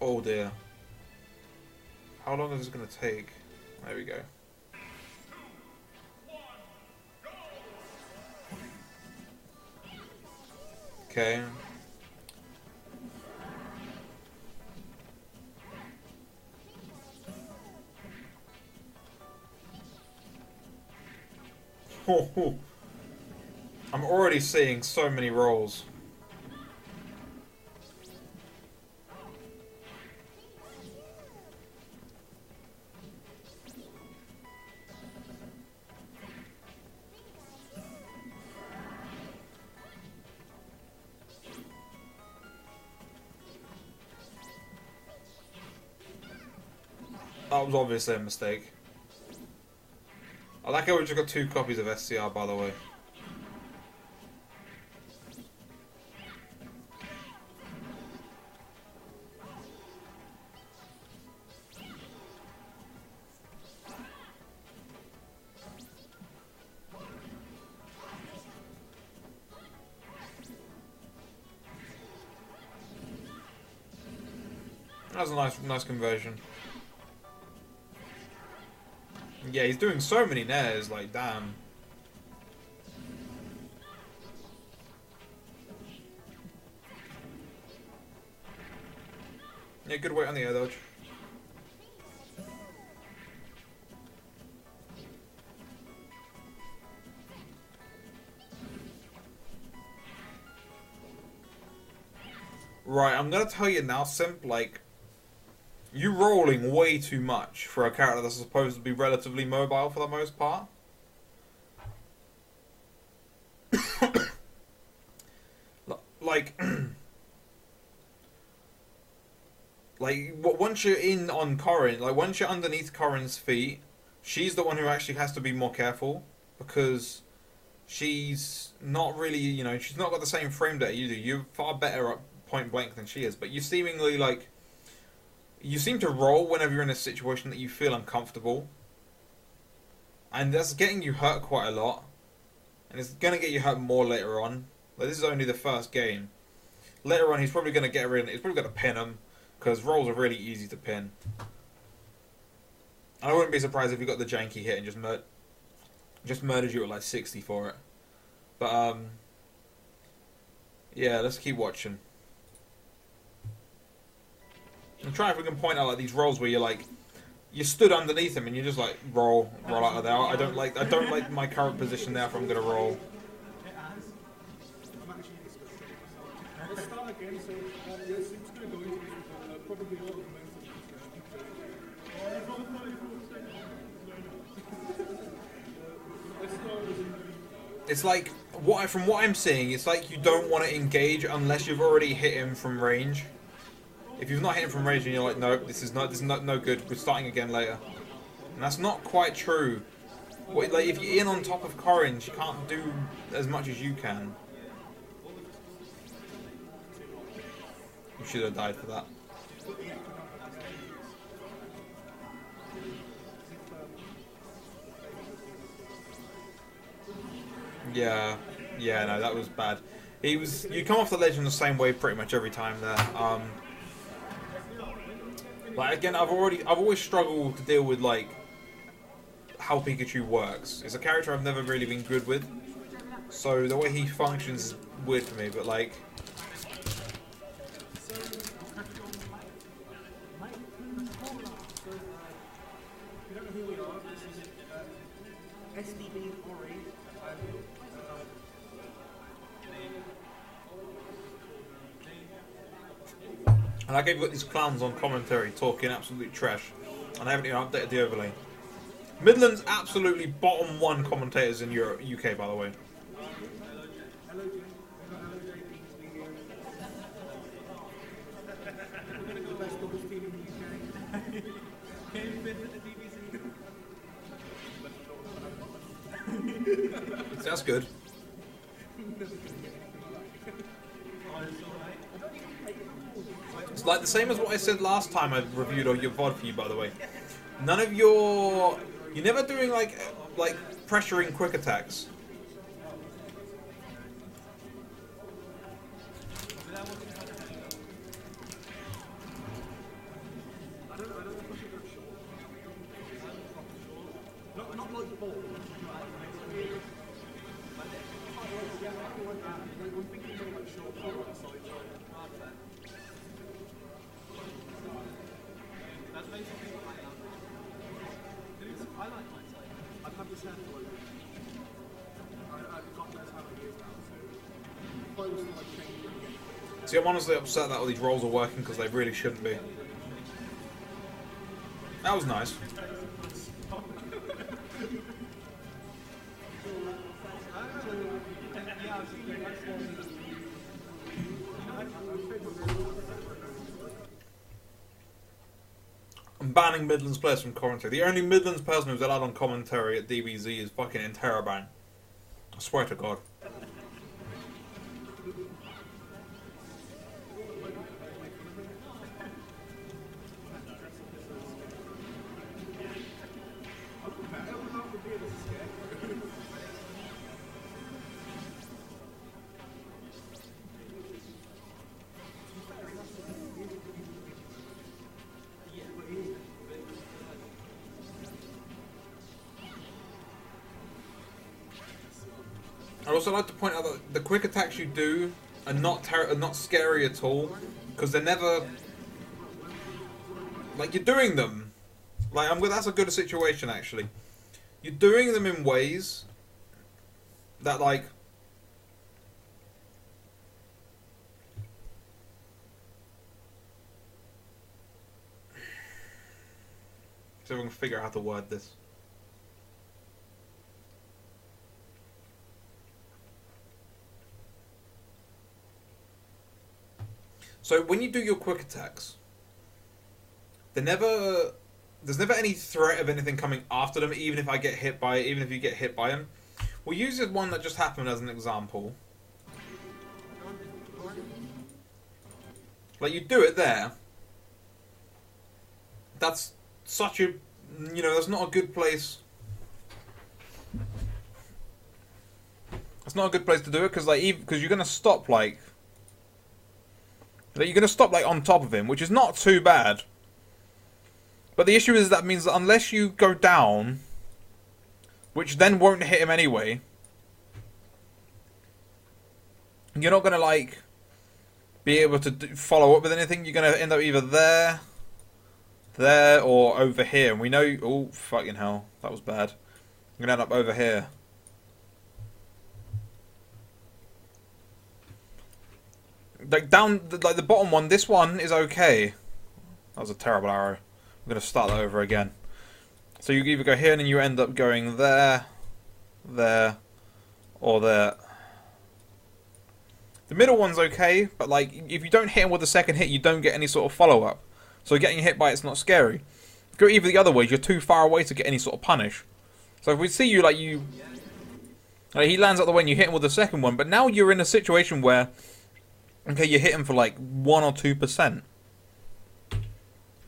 Oh dear. How long is this going to take? There we go. Okay. I'm already seeing so many rolls. That was obviously a mistake. I like how we just got 2 copies of SCR, by the way. That was a nice conversion. Yeah, he's doing so many nairs, like, damn. Yeah, good weight on the air dodge. Right, I'm gonna tell you now, Simp, like, you're rolling way too much for a character that's supposed to be relatively mobile for the most part. Like, once you're in on Corrin, like, once you're underneath Corrin's feet, she's the one who actually has to be more careful, because she's not really, you know, she's not got the same frame data you do. You're far better at point blank than she is, but you seemingly, like, you seem to roll whenever you're in a situation that you feel uncomfortable. And that's getting you hurt quite a lot. And it's going to get you hurt more later on. Like, this is only the first game. Later on, he's probably going to get rid of it. He's probably going to pin him, because rolls are really easy to pin. And I wouldn't be surprised if he got the janky hit and just murdered you at like 60 for it. But, yeah, let's keep watching. And try if we can point out like these rolls where you're like, you stood underneath him and you just like roll out of there. I don't like my current position there if I'm gonna roll. It's like from what I'm seeing, it's like you don't want to engage unless you've already hit him from range. If you've not hit him from range and you're like, nope, this is not no good. We're starting again later, and that's not quite true. Like if you're in on top of Corrin, she can't do as much as you can. You should have died for that. Yeah, no, that was bad. You come off the ledge in the same way pretty much every time there. Like again, I've always struggled to deal with like how Pikachu works. It's a character I've never really been good with, so the way he functions is weird for me. But like, and like I've got these clowns on commentary talking absolute trash, and I haven't even updated the overlay. Midland's absolutely bottom 1 commentators in Europe, UK, by the way. That's good. It's like the same as what I said last time I reviewed your VOD for you, by the way. None of you're never doing like pressuring quick attacks. See, I'm honestly upset that all these rolls are working because they really shouldn't be. That was nice. I'm banning Midlands players from commentary. The only Midlands person who's allowed on commentary at DBZ is fucking Interrobang. I swear to God. I'd also like to point out that the quick attacks you do are not scary at all, because they're never like you're doing them. Like that's a good situation actually. You're doing them in ways that like see if I can figure out how to word this. So when you do your quick attacks, there's never any threat of anything coming after them, even if you get hit by them. We'll use this one that just happened as an example. Like you do it there. That's such a, that's not a good place. That's not a good place to do it because you're gonna stop you're going to stop on top of him, which is not too bad. But the issue is that means that unless you go down, which then won't hit him anyway, you're not going to be able to follow up with anything. You're going to end up either there, or over here. And we know, oh fucking hell, that was bad. I'm going to end up over here. The bottom one, this one is okay. That was a terrible arrow. I'm going to start that over again. So you either go here and then you end up going there, or there. The middle one's okay, but if you don't hit him with the second hit, you don't get any sort of follow-up. So getting hit by it's not scary. Go either the other way, you're too far away to get any sort of punish. So if we see you he lands out the way and you hit him with the second one, but now you're in a situation where okay, you hit him for 1 or 2%.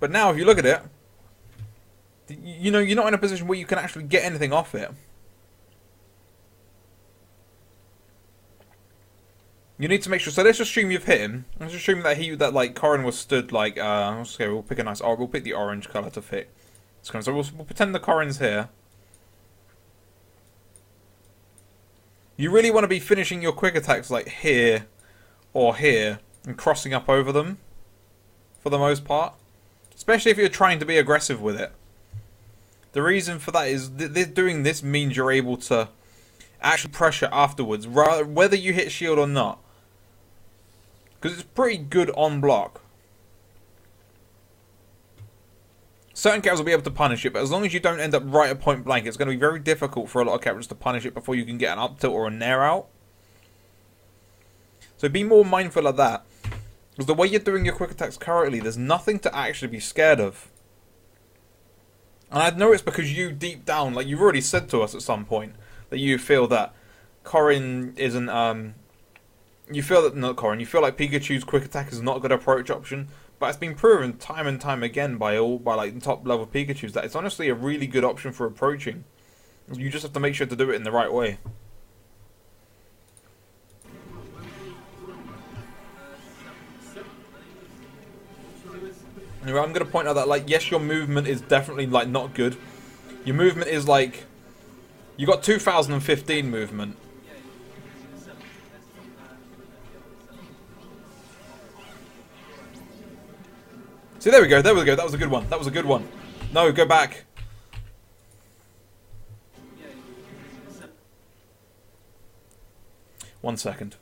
But now, if you look at it, you're not in a position where you can actually get anything off it. You need to make sure. So let's assume you've hit him. Let's assume that Corrin was stood okay, we'll pick we'll pick the orange color to fit. So we'll pretend the Corrin's here. You really want to be finishing your quick attacks here or here and crossing up over them for the most part, especially if you're trying to be aggressive with it. The reason for that is doing this means you're able to actually pressure afterwards, whether you hit shield or not, because it's pretty good on block. Certain characters will be able to punish it, but as long as you don't end up right at point blank, it's going to be very difficult for a lot of characters to punish it before you can get an up tilt or a nair out. So be more mindful of that. Because the way you're doing your quick attacks currently, there's nothing to actually be scared of. And I know it's because you deep down, you've already said to us at some point, that you feel that Corrin isn't, you feel like Pikachu's quick attack is not a good approach option. But it's been proven time and time again by top level Pikachus that it's honestly a really good option for approaching. You just have to make sure to do it in the right way. Anyway, I'm going to point out that, yes, your movement is definitely, not good. Your movement is, you got 2015 movement. See, there we go, that was a good one, No, go back. One second.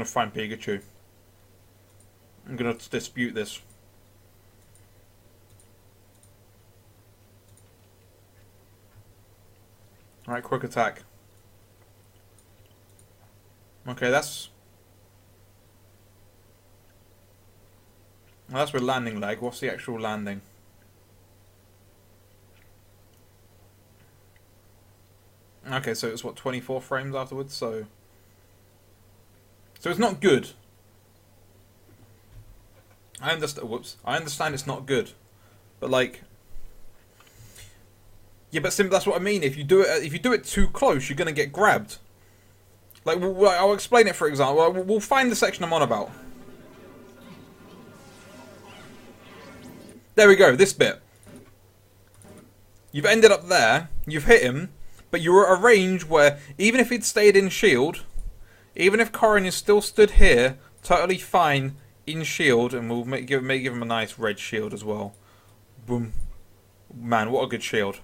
find Pikachu. I'm gonna dispute this. Alright, quick attack. Okay, that's with landing lag. What's the actual landing? Okay, so it's what, 24 frames afterwards, so it's not good. I understand. Whoops. I understand it's not good, but like, yeah, but that's what I mean. If you do it too close, you're gonna get grabbed. Like, I'll explain it. For example, we'll find the section I'm on about. There we go. This bit. You've ended up there. You've hit him, but you're at a range where even if he'd stayed in shield, even if Corrin is still stood here, totally fine in shield, and we'll give him a nice red shield as well. Boom. Man, what a good shield.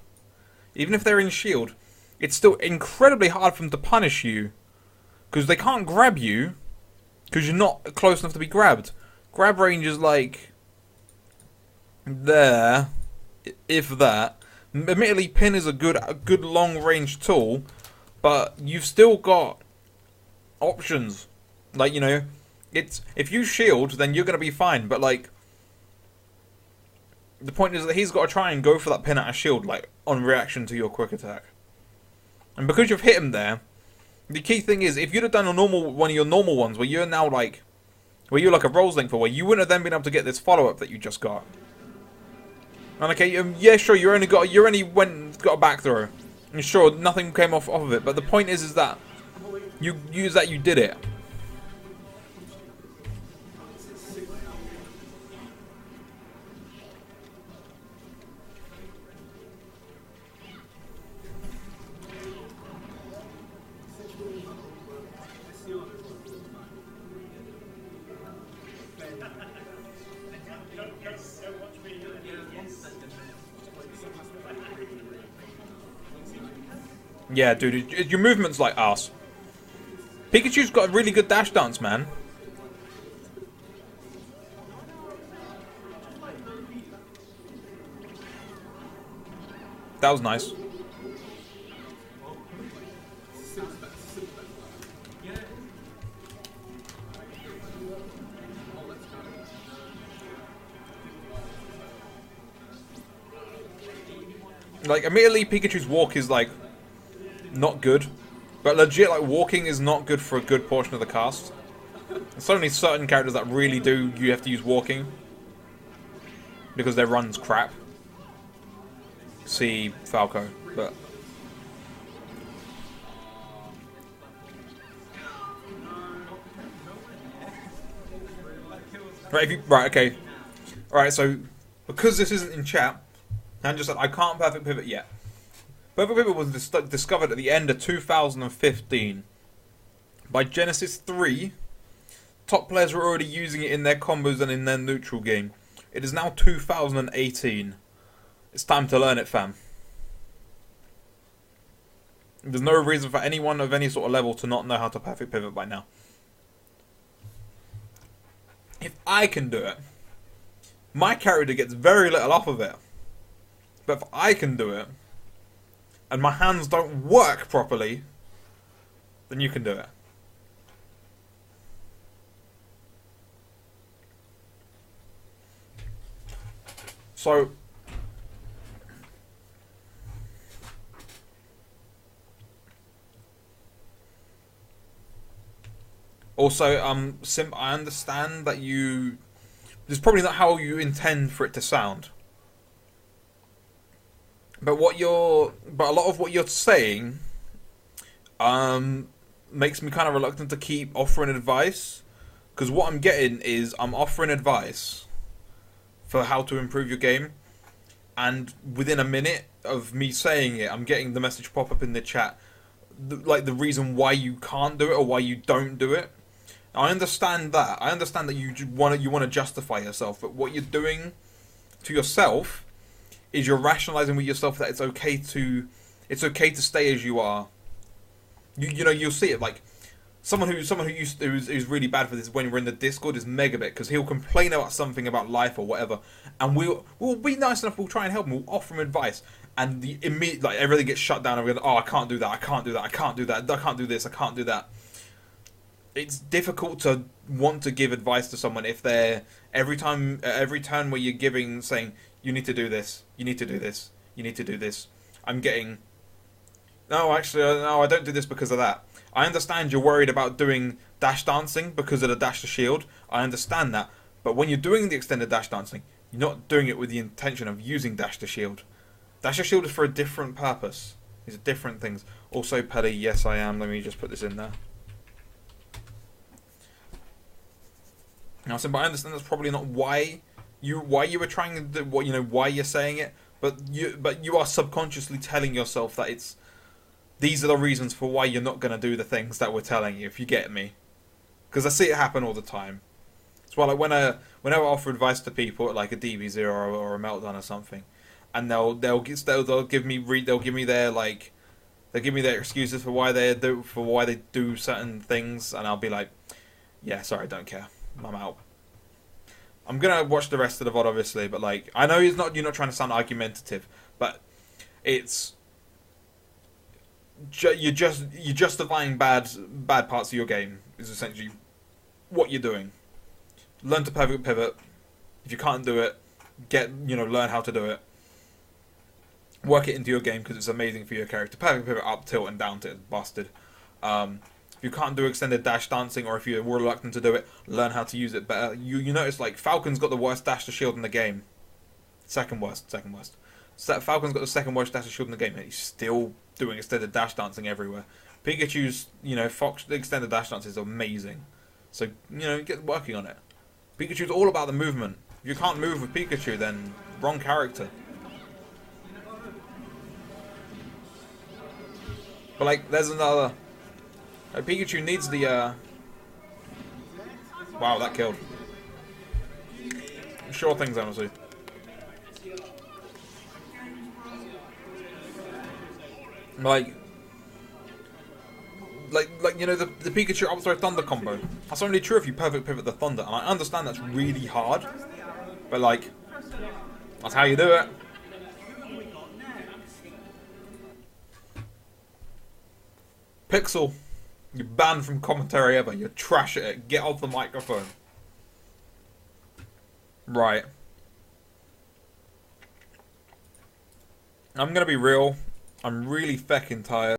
Even if they're in shield, it's still incredibly hard for them to punish you, because they can't grab you, because you're not close enough to be grabbed. Grab range is like there, if that. Admittedly, pin is a good long range tool, but you've still got options. Like, you know, it's if you shield, then you're gonna be fine. But like, the point is that he's got to try and go for that pin at a shield, like on reaction to your quick attack. And because you've hit him there, the key thing is if you'd have done one of your normal ones, where you're now like, where you're like a Rolls Link for, where you wouldn't have then been able to get this follow up that you just got. And okay, yeah, sure, you only got a back throw, and sure, nothing came off of it. But the point is that you did it. Yeah, dude, your movement's like ass. Pikachu's got a really good dash dance, man. That was nice. Like, immediately Pikachu's walk is like not good, but legit, like, walking is not good for a good portion of the cast. There's only certain characters that really do, you have to use walking because their run's crap. See Falco, but right, okay, alright, so because this isn't in chat, and just I can't perfect pivot yet. Perfect Pivot was discovered at the end of 2015 by Genesis 3. Top players were already using it in their combos and in their neutral game. It is now 2018. It's time to learn it, fam. There's no reason for anyone of any sort of level to not know how to Perfect Pivot by now. If I can do it, my character gets very little off of it. But if I can do it, and my hands don't work properly, then you can do it. So, also, I understand that this is probably not how you intend for it to sound. But a lot of what you're saying, makes me kind of reluctant to keep offering advice, because what I'm getting is I'm offering advice for how to improve your game, and within a minute of me saying it, I'm getting the message pop up in the chat, like the reason why you can't do it or why you don't do it. I understand that. I understand that you want to justify yourself, but what you're doing to yourself is you're rationalizing with yourself that it's okay to stay as you are. You know, you'll see it, like, who's really bad for this when we're in the Discord is Megabit, because he'll complain about something about life or whatever, and we'll be nice enough. We'll try and help him. We'll offer him advice, and the immediate like everything gets shut down. And we're going, oh, I can't do that. I can't do that. I can't do that. I can't do this. I can't do that. It's difficult to want to give advice to someone if they're every turn where you're giving, saying you need to do this, you need to do this, you need to do this. I'm getting, no, actually, no, I don't do this because of that. I understand you're worried about doing dash dancing because of the dash to shield. I understand that, but when you're doing the extended dash dancing, you're not doing it with the intention of using dash to shield. Dash to shield is for a different purpose. These are different things. Also, Pelly, yes, I am. Let me just put this in there. Now, but I understand that's probably not why you were trying to do, why you're saying it, but you are subconsciously telling yourself that these are the reasons for why you're not going to do the things that we're telling you, if you get me. Because I see it happen all the time. It's why, like, whenever I offer advice to people at like a DB0 or a Meltdown or something, and they'll give me their excuses for why they do certain things, and I'll be like, yeah, sorry, I don't care. I'm out. I'm gonna watch the rest of the VOD, obviously, but like, I know you're not trying to sound argumentative, but it's you're justifying bad parts of your game is essentially what you're doing. Learn to perfect pivot. If you can't do it, learn how to do it. Work it into your game because it's amazing for your character. Perfect pivot up tilt and down tilt, busted. If you can't do extended dash dancing, or if you're reluctant to do it, learn how to use it better. You notice, like, Falcon's got the worst dash to shield in the game. Second worst. So Falcon's got the second worst dash to shield in the game, and he's still doing extended dash dancing everywhere. Pikachu's, Fox extended dash dance is amazing. So, get working on it. Pikachu's all about the movement. If you can't move with Pikachu, then wrong character. But, like, there's another... Pikachu needs the, Wow, that killed. Sure things, honestly. Like, the Pikachu up throw Thunder combo. That's only true if you perfect pivot the Thunder, and I understand that's really hard, but like, that's how you do it. Pixel. You're banned from commentary ever. You're trash at it. Get off the microphone. Right. I'm gonna be real. I'm really feckin' tired.